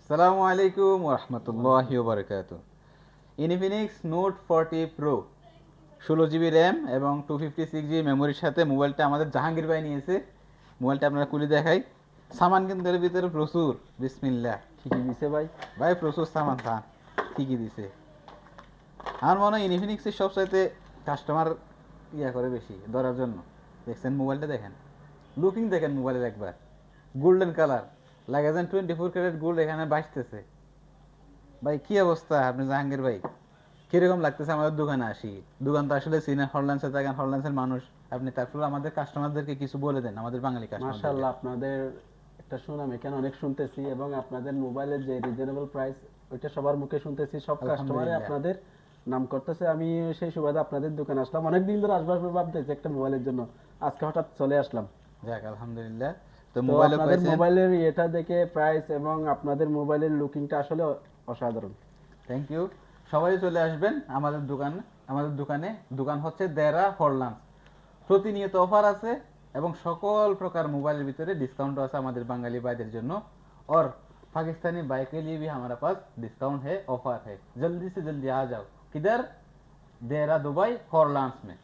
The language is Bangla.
আসসালামু আলাইকুম ওয়া রাহমাতুল্লাহি ওয়া বারাকাতুহু। Infinix note 40 pro 16 GB RAM এবং 256 জিবি মেমোরির সাথে মোবাইলটা আমাদের জাহাঙ্গীর ভাই নিয়েছে। মোবাইলটা আপনারা খুলে দেখাই। সামান কিন্তু এর ভিতরে প্রচুর। বিসমিল্লাহ। কি কি দিছে ভাই? ভাই প্রচুর সামান থান ঠিকই দিছে। আমার মনে হয় ইনফিনিক্সের সবচাইতে কাস্টমার করে বেশি ধরার জন্য। দেখছেন মোবাইলটা দেখেন, লুকিং দেখেন মোবাইলের একবার, গোল্ডেন কালার লাগে যেন 24 ক্যারেট গোল্ড এখানে বাজতেছে। ভাই কি অবস্থা আপনি জাহাঙ্গীর ভাই, কিরকম লাগতেছে আমাদের দোকানে আসি? দোকান তো আসলে সিনে হরল্যান্ডসে থাকেন, হরল্যান্ডসের মানুষ আপনি, তারপর আমাদের কাস্টমারদেরকে কিছু বলে দেন, আমাদের বাঙালি কাস্টমারদেরকে। মাশাআল্লাহ, আপনাদের একটা সুনাম এখানে অনেক শুনতেছি এবং আপনাদের মোবাইলের যে রিজনেবল প্রাইস ওইটা সবার মুখে শুনতেছি, সব কাস্টমারে আলহামদুলিল্লাহ। আপনাদের নাম করতেছে। আমি সেই সুবাদে আপনাদের দোকানে আসলাম, অনেকদিন ধরে আসবার ভাবতেছি একটা মোবাইলের জন্য, আজকে হঠাৎ চলে আসলাম। যাক আলহামদুলিল্লাহ। তো তো মোবাইলও আপনাদের পাইছেন। মোবাইলের এটা দেখে প্রাইস এবং আপনাদের মোবাইলের লুকিংটা আসলে অসাধারণ। Thank you. সবাই চলে আসবেন আমাদের দোকানে। দোকান হচ্ছে দেরা হরল্যান্ডস। প্রতিনিয়ত অফার আছে এবং সকল প্রকার মোবাইলের ভিতরে ডিসকাউंट আছে আমাদের বাঙালি ভাইদের জন্য। और पाकिस्तानी भाई के लिए भी हमारे पास डिस्काउंट है, ऑफर है। जल्दी से जल्दी आ जाओ। किधर? देरा दुबई हॉरलैंड्स में।